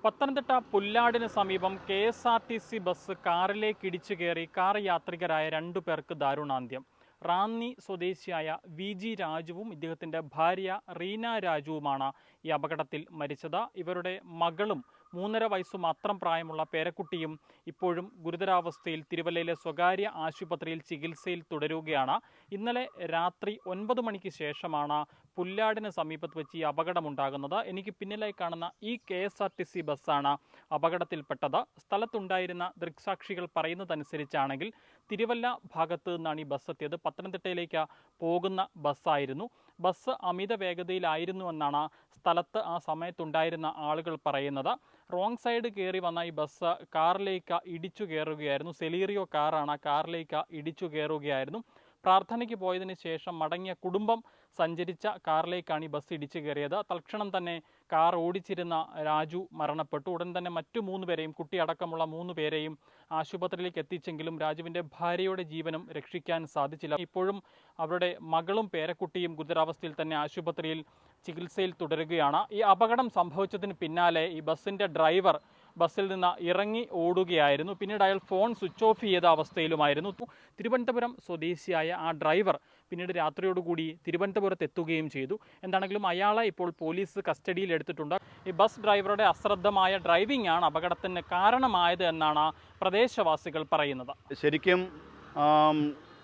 പത്തനംതിട്ട പുല്ലാടിന് സമീപം KSRTC bus കാറിലേക്ക് ഇടിച്ചു കയറി കാർ യാത്രികരായ 2 പേർക്ക് ദാരുണാന്ത്യം. റാന്നി സ്വദേശിയായ VG രാജുവും ഇദ്ദേഹത്തിൻ്റെ ഭാര്യ റീന രാജുവുമാണ് ഈ അപകടത്തിൽ മരിച്ചത്. ഇവരുടെ മകളും 3.5 വയസ്സ് മാത്രം പ്രായമുള്ള പേരക്കുട്ടിയും ഇപ്പോഴും ഗുരുതരാവസ്ഥയിൽ തിരുവല്ലയിലെ സ്വകാര്യ ആശുപത്രിയിൽ ചികിത്സയിൽ തുടരുകയാണ്. ഇന്നലെ രാത്രി 9 മണിക്ക് ശേഷമാണ് പുല്ലാടിന് സമീപത്ത് വെച്ച് ഈ അപകടമുണ്ടാകുന്നത്. എനിക്ക് പിന്നിലായി കാണുന്ന ഈ KSRTC ബസ്സാണ് അപകടത്തിൽപ്പെട്ടത്. സ്ഥലത്തുണ്ടായിരുന്ന ദൃക്സാക്ഷികൾ പറയുന്നതനുസരിച്ചാണെങ്കിൽ തിരുവല്ല ഭാഗത്ത് നിന്നാണ് ഈ ബസ് എത്തിയത്. പത്തനംതിട്ടയിലേക്ക് പോകുന്ന ബസ്സായിരുന്നു. ബസ് അമിത വേഗതയിലായിരുന്നുവെന്നാണ് സ്ഥലത്ത് ആ സമയത്തുണ്ടായിരുന്ന ആളുകൾ പറയുന്നത്. റോങ് സൈഡ് കയറി വന്ന ഈ ബസ് കാറിലേക്ക് ഇടിച്ചു കയറുകയായിരുന്നു. സെലീറിയോ കാറാണ്, കാറിലേക്ക് ഇടിച്ചു കയറുകയായിരുന്നു. പ്രാർത്ഥനയ്ക്ക് പോയതിന് ശേഷം മടങ്ങിയ കുടുംബം സഞ്ചരിച്ച കാറിലേക്കാണ് ഈ ബസ് ഇടിച്ചു കയറിയത്. തൽക്ഷണം തന്നെ കാർ ഓടിച്ചിരുന്ന രാജു മരണപ്പെട്ടു. ഉടൻ തന്നെ മറ്റു 3 പേരെയും, കുട്ടിയടക്കമുള്ള 3 പേരെയും ആശുപത്രിയിലേക്ക് എത്തിച്ചെങ്കിലും രാജുവിൻ്റെ ഭാര്യയുടെ ജീവനും രക്ഷിക്കാൻ സാധിച്ചില്ല. ഇപ്പോഴും അവരുടെ മകളും പേരക്കുട്ടിയും ഗുരുതരാവസ്ഥയിൽ തന്നെ ആശുപത്രിയിൽ ചികിത്സയിൽ തുടരുകയാണ്. ഈ അപകടം സംഭവിച്ചതിന് പിന്നാലെ ഈ ബസ്സിൻ്റെ ഡ്രൈവർ ബസ്സിൽ നിന്ന് ഇറങ്ങി ഓടുകയായിരുന്നു. പിന്നീട് അയാൾ ഫോൺ സ്വിച്ച് ഓഫ് ചെയ്ത അവസ്ഥയിലുമായിരുന്നു. തിരുവനന്തപുരം സ്വദേശിയായ ആ ഡ്രൈവർ പിന്നീട് രാത്രിയോടുകൂടി തിരുവനന്തപുരത്ത് എത്തുകയും ചെയ്തു. എന്താണെങ്കിലും അയാളെ ഇപ്പോൾ പോലീസ് കസ്റ്റഡിയിൽ എടുത്തിട്ടുണ്ട്. ഈ ബസ് ഡ്രൈവറുടെ അശ്രദ്ധമായ ഡ്രൈവിംഗ് ആണ് അപകടത്തിന് കാരണമായത് എന്നാണ് പ്രദേശവാസികൾ പറയുന്നത്. ശരിക്കും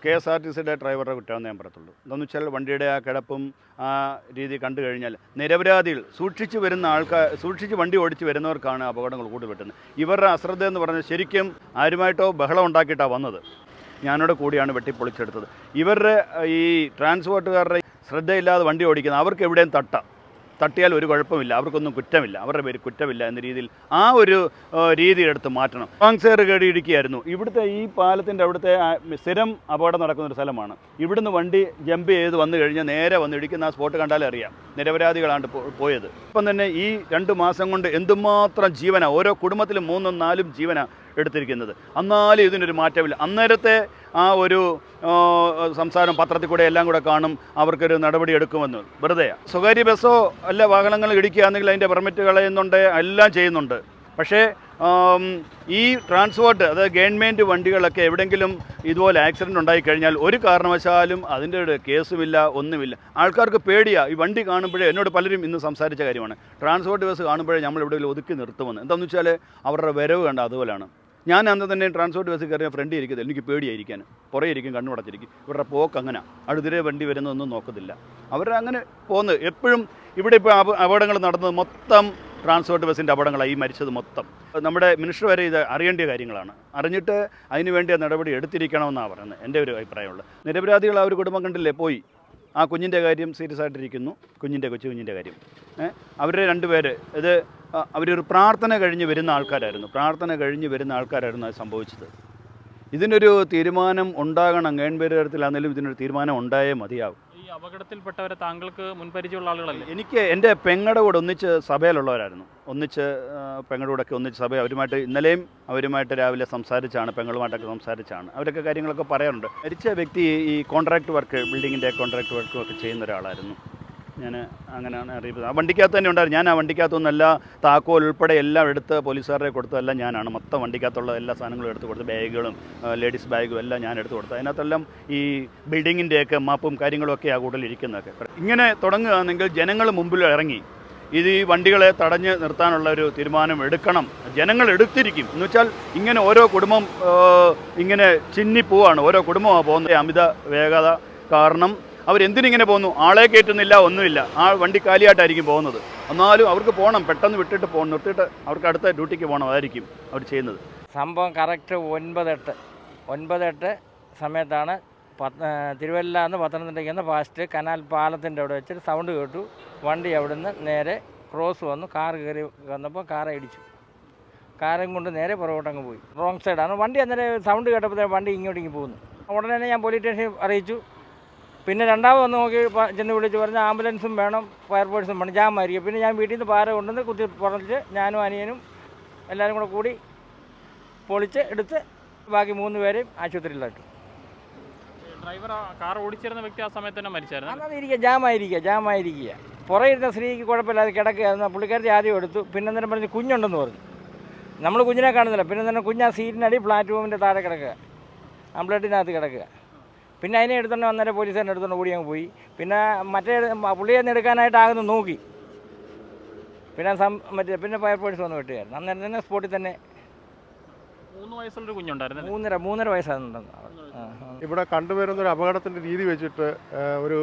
KSRTCയുടെ ഡ്രൈവറുടെ കുറ്റമെന്ന് ഞാൻ പറയത്തുള്ളൂ. എന്താണെന്ന് വെച്ചാൽ വണ്ടിയുടെ ആ കിടപ്പും ആ രീതി കണ്ടു കഴിഞ്ഞാൽ നിരപരാധികൾ സൂക്ഷിച്ച് വണ്ടി ഓടിച്ച് വരുന്നവർക്കാണ് അപകടങ്ങൾ കൂടുതൽ പറ്റുന്നത്. ഇവരുടെ അശ്രദ്ധ എന്ന് പറഞ്ഞാൽ ശരിക്കും ആരുമായിട്ടോ ബഹളം ഉണ്ടാക്കിയിട്ടാണ് വന്നത്. ഞാനോട് കൂടിയാണ് വെട്ടിപ്പൊളിച്ചെടുത്തത്. ഇവരുടെ ഈ ട്രാൻസ്പോർട്ടുകാരുടെ ശ്രദ്ധയില്ലാതെ വണ്ടി ഓടിക്കുന്നത് അവർക്ക് എവിടെയും തട്ടിയാൽ ഒരു കുഴപ്പമില്ല, അവർക്കൊന്നും കുറ്റമില്ല, അവരുടെ പേര് കുറ്റമില്ല എന്ന രീതിയിൽ ആ ഒരു രീതി എടുത്ത് മാറ്റണം. പാങ്സേർ കേടിയിരിക്കുകയായിരുന്നു. ഇവിടുത്തെ ഈ പാലത്തിൻ്റെ അവിടുത്തെ സ്ഥിരം അപകടം നടക്കുന്നൊരു സ്ഥലമാണ്. ഇവിടുന്ന് വണ്ടി ജമ്പ് ചെയ്ത് വന്നു കഴിഞ്ഞാൽ നേരെ വന്ന് ഇടിക്കുന്ന ആ സ്പോട്ട് കണ്ടാലേ അറിയാം നിരപരാധികളാണ് പോയത്. ഇപ്പം തന്നെ ഈ 2 മാസം കൊണ്ട് എന്തുമാത്രം ജീവനാണ്, ഓരോ കുടുംബത്തിലും 3ഉം 4ഉം ജീവനാണ് എടുത്തിരിക്കുന്നത്. എന്നാലും ഇതിനൊരു മാറ്റമില്ല. അന്നേരത്തെ ആ ഒരു സംസാരം പത്രത്തിൽ കൂടെ എല്ലാം കൂടെ കാണും, അവർക്കൊരു നടപടി എടുക്കുമെന്ന്. വെറുതെ സ്വകാര്യ ബസ്സോ അല്ല വാഹനങ്ങൾ ഇടിക്കുകയാണെങ്കിൽ അതിൻ്റെ പെർമിറ്റ് കളയുന്നുണ്ട്, എല്ലാം ചെയ്യുന്നുണ്ട്. പക്ഷേ ഈ ട്രാൻസ്പോർട്ട്, അതായത് ഗവൺമെൻറ് വണ്ടികളൊക്കെ എവിടെയെങ്കിലും ഇതുപോലെ ആക്സിഡൻറ്റ് ഉണ്ടായിക്കഴിഞ്ഞാൽ ഒരു കാരണവശാലും അതിൻ്റെ ഒരു കേസുമില്ല, ഒന്നുമില്ല. ആൾക്കാർക്ക് പേടിയാണ്. ഈ വണ്ടി കാണുമ്പോഴേ എന്നോട് പലരും ഇന്ന് സംസാരിച്ച കാര്യമാണ്, ട്രാൻസ്പോർട്ട് ബസ് കാണുമ്പോഴേ നമ്മൾ എവിടെയെങ്കിലും ഒതുക്കി നിർത്തുമെന്ന്. എന്താണെന്ന് വെച്ചാൽ അവരുടെ വരവ് കണ്ട അതുപോലെയാണ്. ഞാൻ അന്ന് തന്നെ ട്രാൻസ്പോർട്ട് ബസ് കയറിയ ഫ്രണ്ടിൽ ഇരിക്കുന്നത് എനിക്ക് പേടിയായിരിക്കാൻ, പുറകെ ഇരിക്കും, കണ്ണുടച്ചിരിക്കും. ഇവരുടെ പോക്ക് അങ്ങനെ അടുത്തിരെ വണ്ടി വരുന്നതൊന്നും നോക്കത്തില്ല. അവരങ്ങനെ പോകുന്നത് എപ്പോഴും. ഇവിടെ ഇപ്പോൾ അപകടങ്ങൾ നടന്നത് മൊത്തം ട്രാൻസ്പോർട്ട് ബസ്സിൻ്റെ അപകടങ്ങളായി. ഈ മരിച്ചത് മൊത്തം നമ്മുടെ മിനിസ്റ്റർ വരെ ഇത് അറിയേണ്ട കാര്യങ്ങളാണ്. അറിഞ്ഞിട്ട് അതിന് വേണ്ടിയ നടപടി എടുത്തിരിക്കണമെന്നാണ് പറയുന്നത്. എൻ്റെ ഒരു അഭിപ്രായമുള്ളത്. നിരപരാധികൾ ആ ഒരു കുടുംബം കണ്ടില്ലേ പോയി. ആ കുഞ്ഞിൻ്റെ കാര്യം സീരിയസ് ആയിട്ടിരിക്കുന്നു, കൊച്ചുകുഞ്ഞിൻ്റെ കാര്യം. അവരുടെ 2 പേര് ഇത് അവരൊരു പ്രാർത്ഥന കഴിഞ്ഞ് വരുന്ന ആൾക്കാരായിരുന്നു അത് സംഭവിച്ചത്. ഇതിനൊരു തീരുമാനം ഉണ്ടാകണം. ഗവൺമെൻറ് തരത്തിലാണെങ്കിലും ഇതിനൊരു തീരുമാനം ഉണ്ടായേ മതിയാവും. ഈ അപകടത്തിൽപ്പെട്ടവരെ താങ്കൾക്ക് മുൻപരിചയമുള്ള ആളുകളല്ലേ? എനിക്ക് എൻ്റെ പെങ്ങളുടെ കൂടെ ഒന്നിച്ച് സഭയിലുള്ളവരായിരുന്നു. പെങ്ങളുടെ കൂടെയൊക്കെ ഒന്നിച്ച് സഭ, അവരുമായിട്ട് ഇന്നലെയും അവരുമായിട്ട് രാവിലെ സംസാരിച്ചാണ്, പെങ്ങളുമായിട്ടൊക്കെ സംസാരിച്ചാണ്. അവരൊക്കെ കാര്യങ്ങളൊക്കെ പറയാറുണ്ട്. മരിച്ച വ്യക്തി ഈ കോൺട്രാക്ട് വർക്ക്, ബിൽഡിങ്ങിൻ്റെ കോൺട്രാക്ട് വർക്കും ഒക്കെ ചെയ്യുന്ന ഒരാളായിരുന്നു. ഞാൻ അങ്ങനെയാണ് അറിയിക്കുന്നത്. ആ വണ്ടിക്കകത്ത് തന്നെ ഉണ്ടായിരുന്നു. ഞാൻ ആ വണ്ടിക്കകത്തൊന്നല്ല, താക്കോൽ ഉൾപ്പെടെ എല്ലാം എടുത്ത് പോലീസുകാരെ കൊടുത്തതെല്ലാം ഞാനാണ്. മൊത്തം വണ്ടിക്കകത്തുള്ള എല്ലാ സാധനങ്ങളും എടുത്ത് കൊടുത്ത്, ബാഗുകളും ലേഡീസ് ബാഗും എല്ലാം ഞാൻ എടുത്ത് കൊടുത്തത്. അതിനകത്തെല്ലാം ഈ ബിൽഡിങ്ങിൻ്റെയൊക്കെ മാപ്പും കാര്യങ്ങളൊക്കെ ആ കൂടുതലിരിക്കുന്നതൊക്കെ. ഇങ്ങനെ തുടങ്ങുകയാണെങ്കിൽ ജനങ്ങൾ മുമ്പിൽ ഇറങ്ങി ഇത് ഈ വണ്ടികളെ തടഞ്ഞ് നിർത്താനുള്ള ഒരു തീരുമാനം എടുക്കണം. ജനങ്ങൾ എടുത്തിരിക്കും. എന്ന് വെച്ചാൽ ഇങ്ങനെ ഓരോ കുടുംബം ഇങ്ങനെ ചിന്നിപ്പോവാണ്, ഓരോ കുടുംബമാണ് പോകുന്നത്. അമിത വേഗത കാരണം അവരെന്തിനിങ്ങനെ പോകുന്നു? ആളെ കയറ്റുന്നില്ല, ഒന്നുമില്ല. ആ വണ്ടി കാലിയായിട്ടായിരിക്കും പോകുന്നത്. എന്നാലും അവർക്ക് പോകണം, പെട്ടെന്ന് നിർത്തിയിട്ട് അവർക്ക് അടുത്ത ഡ്യൂട്ടിക്ക് പോകണം. അതായിരിക്കും അവർ ചെയ്യുന്നത്. സംഭവം കറക്റ്റ് 9:08 സമയത്താണ് തിരുവല്ല എന്ന് പത്തനംതിട്ടയ്ക്ക് ഫാസ്റ്റ് കനാൽ പാലത്തിൻ്റെ അവിടെ വെച്ചിട്ട് സൗണ്ട് കേട്ടു. വണ്ടി അവിടുന്ന് നേരെ ക്രോസ് വന്നു. കാർ കയറി വന്നപ്പോൾ കാറെ ഇടിച്ചു. കാറും കൊണ്ട് നേരെ പുറകോട്ടങ്ങ് പോയി. റോങ് സൈഡാണ് വണ്ടി. അന്നേരം സൗണ്ട് കേട്ടപ്പോൾ വണ്ടി ഇങ്ങോട്ടേക്ക് പോകുന്നു. ഉടനെ തന്നെ ഞാൻ പോലീസ് സ്റ്റേഷനിൽ അറിയിച്ചു. പിന്നെ രണ്ടാമത് വന്ന് നോക്കി ചെന്ന് വിളിച്ച് പറഞ്ഞ് ആംബുലൻസും വേണം, ഫയർഫോഴ്സും വേണം, ജാമായിരിക്കും. പിന്നെ ഞാൻ വീട്ടിൽ നിന്ന് പാര കൊണ്ടുവന്ന് കുത്തി പറഞ്ഞിട്ട് ഞാനും അനിയനും എല്ലാവരും കൂടി പൊളിച്ച് എടുത്ത് ബാക്കി 3 പേരെയും ആശുപത്രിയിലായിട്ടു. ഡ്രൈവർ കാർ ഓടിച്ചിരുന്ന വ്യക്തി ആ സമയത്ത് തന്നെ മരിച്ചായിരുന്നു. അതായിരിക്കുക, ജാമായിരിക്കുക. പുറയിരുന്ന സ്ത്രീക്ക് കുഴപ്പമില്ലാതെ കിടക്കുകയായിരുന്നു. പുള്ളിക്കാരത്തി ആദ്യം എടുത്തു. പിന്നെ അന്നേരം പറഞ്ഞ് കുഞ്ഞുണ്ടെന്ന് പറഞ്ഞു. നമ്മൾ കുഞ്ഞിനെ കാണുന്നില്ല. പിന്നെ തന്നെ കുഞ്ഞ് ആ സീറ്റിനടി പ്ലാറ്റ്ഫോമിൻ്റെ താഴെ കിടക്കുക, ആംബ്ലറ്റിനകത്ത് കിടക്കുക. പിന്നെ അതിനെ എടുത്തോണ്ട് അന്നേരം പോലീസുകാരനെ എടുത്തോണ്ട് ഓടി അങ്ങ് പോയി. പിന്നെ മറ്റേ പുള്ളിയെ എടുക്കാനായിട്ടാകുന്നു നോക്കി. പിന്നെ പിന്നെ ഫയർഫോഴ്സ് വന്ന് വെട്ടുകയായിരുന്നു. അന്നേരം തന്നെ സ്പോട്ടിൽ തന്നെ 3 വയസ്സുള്ളൊരു കുഞ്ഞുണ്ടായിരുന്നു. 3.5 വയസ്സാകുന്നുണ്ടെന്ന്. ഇവിടെ കണ്ടുവരുന്നൊരു അപകടത്തിൻ്റെ രീതി വെച്ചിട്ട് ഒരു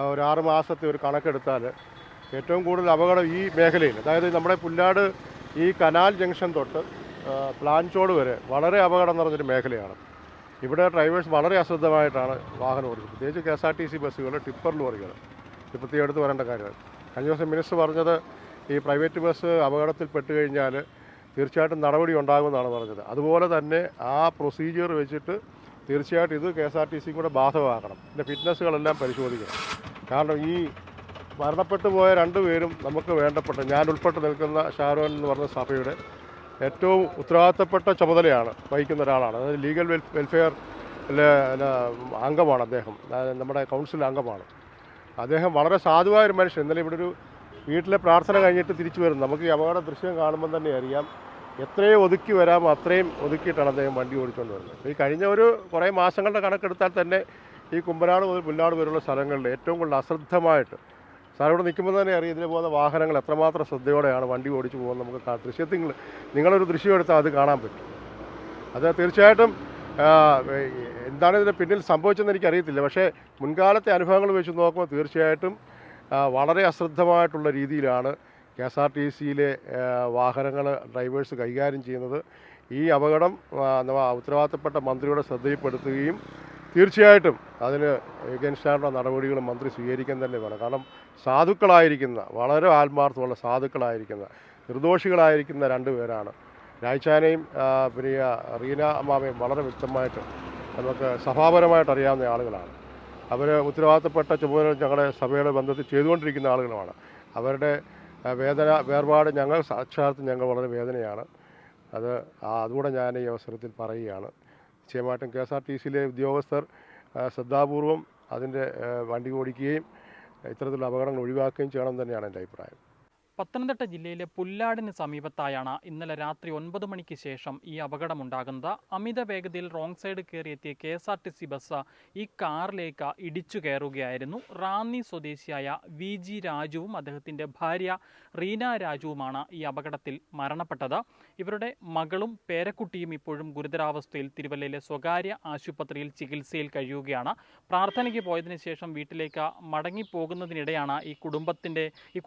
6 മാസത്തെ ഒരു കണക്കെടുത്താൽ ഏറ്റവും കൂടുതൽ അപകടം ഈ മേഖലയിൽ, അതായത് നമ്മുടെ പുല്ലാട് ഈ കനാൽ ജംഗ്ഷൻ തൊട്ട് പ്ലാഞ്ചോട് വരെ വളരെ അപകടം നിറഞ്ഞൊരു മേഖലയാണ്. ഇവിടെ ഡ്രൈവേഴ്സ് വളരെ അശ്രദ്ധമായിട്ടാണ് വാഹനം ഓടിച്ചത്. പ്രത്യേകിച്ച് KSRTC ബസ്സുകൾ, ടിപ്പർ ലോറികൾ. ഇത് പ്രത്യേകം എടുത്ത് വരേണ്ട കാര്യമാണ്. കഴിഞ്ഞ ദിവസം മിനിസ്റ്റർ പറഞ്ഞത് ഈ പ്രൈവറ്റ് ബസ് അപകടത്തിൽപ്പെട്ട് കഴിഞ്ഞാൽ തീർച്ചയായിട്ടും നടപടി ഉണ്ടാകുമെന്നാണ് പറഞ്ഞത്. അതുപോലെ തന്നെ ആ പ്രൊസീജിയർ വെച്ചിട്ട് തീർച്ചയായിട്ടും ഇത് KSRTC കൂടെ ബാധകമാക്കണം. ഇതിൻ്റെ ഫിറ്റ്നസ്സുകളെല്ലാം പരിശോധിക്കണം. കാരണം ഈ മരണപ്പെട്ടു പോയ 2 പേരും നമുക്ക് വേണ്ടപ്പെട്ട, ഞാൻ ഉൾപ്പെട്ട് നിൽക്കുന്ന ഷാരോൺ എന്ന് പറഞ്ഞ സഭയുടെ ഏറ്റവും ഉത്തരവാദിത്തപ്പെട്ട ചുമതലയാണ് വഹിക്കുന്ന ഒരാളാണ്. അതായത് ലീഗൽ വെൽഫെയർ അംഗമാണ് അദ്ദേഹം, നമ്മുടെ കൗൺസിൽ അംഗമാണ്. അദ്ദേഹം വളരെ സാധുവായൊരു മനുഷ്യൻ. ഇന്നലെ ഇവിടെ ഒരു വീട്ടിലെ പ്രാർത്ഥന കഴിഞ്ഞിട്ട് തിരിച്ചു വരുന്നു. നമുക്ക് ഈ അപകട ദൃശ്യം കാണുമ്പോൾ തന്നെ അറിയാം എത്രയും ഒതുക്കി വരാമോ അത്രയും ഒതുക്കിയിട്ടാണ് അദ്ദേഹം വണ്ടി ഓടിച്ചുകൊണ്ട് വരുന്നത്. ഈ കഴിഞ്ഞ കുറേ മാസങ്ങളുടെ കണക്കെടുത്താൽ തന്നെ ഈ കുമ്പനാട് മുതൽ പുല്ലാട് വരെയുള്ള സ്ഥലങ്ങളിൽ ഏറ്റവും കൂടുതൽ അശ്രദ്ധമായിട്ട്, സാർ ഇവിടെ നിൽക്കുമ്പോൾ തന്നെ അറിയാം ഇതിൽ പോകുന്ന വാഹനങ്ങൾ എത്രമാത്രം ശ്രദ്ധയോടെയാണ് വണ്ടി ഓടിച്ചു പോകുന്നത്. നമുക്ക് ദൃശ്യത്തിൽ നിങ്ങളൊരു ദൃശ്യം എടുത്താൽ അത് കാണാൻ പറ്റും. അത് തീർച്ചയായിട്ടും എന്താണ് ഇതിന് പിന്നിൽ സംഭവിച്ചതെന്ന് എനിക്കറിയത്തില്ല. പക്ഷേ മുൻകാലത്തെ അനുഭവങ്ങൾ വെച്ച് നോക്കുമ്പോൾ തീർച്ചയായിട്ടും വളരെ അശ്രദ്ധമായിട്ടുള്ള രീതിയിലാണ് KSRTCയിലെ വാഹനങ്ങൾ ഡ്രൈവേഴ്സ് കൈകാര്യം ചെയ്യുന്നത്. ഈ അപകടം ഉത്തരവാദിത്തപ്പെട്ട മന്ത്രിയുടെ ശ്രദ്ധയിൽപ്പെടുത്തുകയും തീർച്ചയായിട്ടും അതിന് എഗൻസ്റ്റായിട്ടുള്ള നടപടികൾ മന്ത്രി സ്വീകരിക്കാൻ തന്നെ വേണം. കാരണം സാധുക്കളായിരിക്കുന്ന, വളരെ ആത്മാർത്ഥമുള്ള സാധുക്കളായിരിക്കുന്ന, നിർദോഷികളായിരിക്കുന്ന 2 പേരാണ്. രായ്ച്ചാനെയും പ്രിയ റീന അമ്മാമയും വളരെ വ്യക്തമായിട്ട് നമുക്ക് സഭാപരമായിട്ട് അറിയാവുന്ന ആളുകളാണ്. അവർ ഉത്തരവാദിത്തപ്പെട്ട ചുമതല ഞങ്ങളുടെ സഭയുടെ ബന്ധത്തിൽ ചെയ്തുകൊണ്ടിരിക്കുന്ന ആളുകളുമാണ്. അവരുടെ വേർപാട് ഞങ്ങൾ സാക്ഷാത്ത് ഞങ്ങൾ വളരെ വേദനയാണ്. അതുകൂടെ ഞാൻ ഈ അവസരത്തിൽ പറയുകയാണ്. നിശ്ചയമായിട്ടും KSRTCയിലെ ഉദ്യോഗസ്ഥർ ശ്രദ്ധാപൂർവം അതിൻ്റെ വണ്ടി ഓടിക്കുകയും ഇത്തരത്തിലുള്ള അപകടങ്ങൾ ഒഴിവാക്കുകയും ചെയ്യണം തന്നെയാണ് എൻ്റെ അഭിപ്രായം. പത്തനംതിട്ട ജില്ലയിലെ പുല്ലാടിന് സമീപത്തായാണ് ഇന്നലെ രാത്രി 9 മണിക്ക് ശേഷം ഈ അപകടമുണ്ടാകുന്നത്. അമിത വേഗതയിൽ റോങ് സൈഡ് കയറിയെത്തിയ KSRTC ബസ് ഈ കാറിലേക്ക് ഇടിച്ചു കയറുകയായിരുന്നു. റാന്നി സ്വദേശിയായ VG രാജുവും അദ്ദേഹത്തിൻ്റെ ഭാര്യ റീന രാജുവുമാണ് ഈ അപകടത്തിൽ മരണപ്പെട്ടത്. ഇവരുടെ മകളും പേരക്കുട്ടിയും ഇപ്പോഴും ഗുരുതരാവസ്ഥയിൽ തിരുവല്ലയിലെ സ്വകാര്യ ആശുപത്രിയിൽ ചികിത്സയിൽ കഴിയുകയാണ്. പ്രാർത്ഥനയ്ക്ക് പോയതിനു ശേഷം വീട്ടിലേക്ക് മടങ്ങിപ്പോകുന്നതിനിടെയാണ് ഈ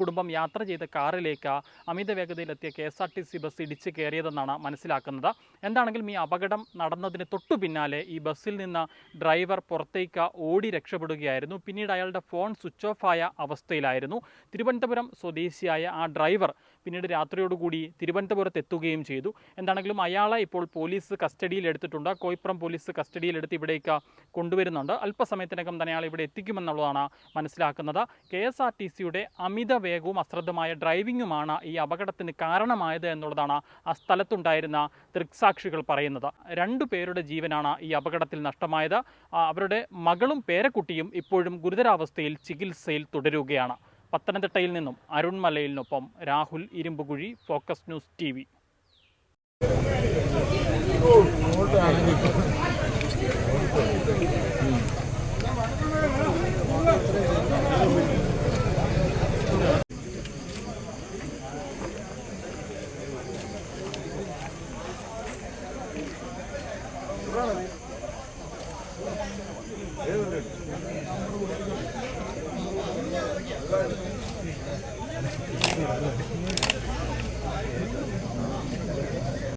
കുടുംബം യാത്ര ചെയ്ത കാറിലേക്ക് അമിത വേഗതയിലെത്തിയ KSRTC ബസ് ഇടിച്ച് കയറിയതെന്നാണ് മനസ്സിലാക്കുന്നത്. എന്താണെങ്കിലും ഈ അപകടം നടന്നതിന് തൊട്ടു പിന്നാലെ ഈ ബസ്സിൽ നിന്ന് ഡ്രൈവർ പുറത്തേക്ക് ഓടി രക്ഷപ്പെടുകയായിരുന്നു. പിന്നീട് അയാളുടെ ഫോൺ സ്വിച്ച് ഓഫ് ആയ അവസ്ഥയിലായിരുന്നു. തിരുവനന്തപുരം സ്വദേശിയായ ആ ഡ്രൈവർ പിന്നീട് രാത്രിയോടുകൂടി തിരുവനന്തപുരത്ത് എത്തുകയും ചെയ്തു. എന്താണെങ്കിലും അയാളെ ഇപ്പോൾ പോലീസ് കസ്റ്റഡിയിൽ എടുത്തിട്ടുണ്ട്. കോയിപ്പുറം പോലീസ് കസ്റ്റഡിയിലെടുത്ത് ഇവിടേക്ക് കൊണ്ടുവരുന്നുണ്ട്. അല്പസമയത്തിനകം തന്നെ അയാൾ ഇവിടെ എത്തിക്കുമെന്നുള്ളതാണ് മനസ്സിലാക്കുന്നത്. KSRTCയുടെ അമിത വേഗവും അശ്രദ്ധമായ ഡ്രൈവിങ്ങുമാണ് ഈ അപകടത്തിന് കാരണമായത് എന്നുള്ളതാണ് ആ സ്ഥലത്തുണ്ടായിരുന്ന ദൃക്സാക്ഷികൾ പറയുന്നത്. 2 പേരുടെ ജീവനാണ് ഈ അപകടത്തിൽ നഷ്ടമായത്. അവരുടെ മകളും പേരക്കുട്ടിയും ഇപ്പോഴും ഗുരുതരാവസ്ഥയിൽ ചികിത്സയിൽ തുടരുകയാണ്. പത്തനംതിട്ടയിൽ നിന്നും അരുൺ മലയിലിനൊപ്പം Rahul Irumpukuzhi, focus news TV.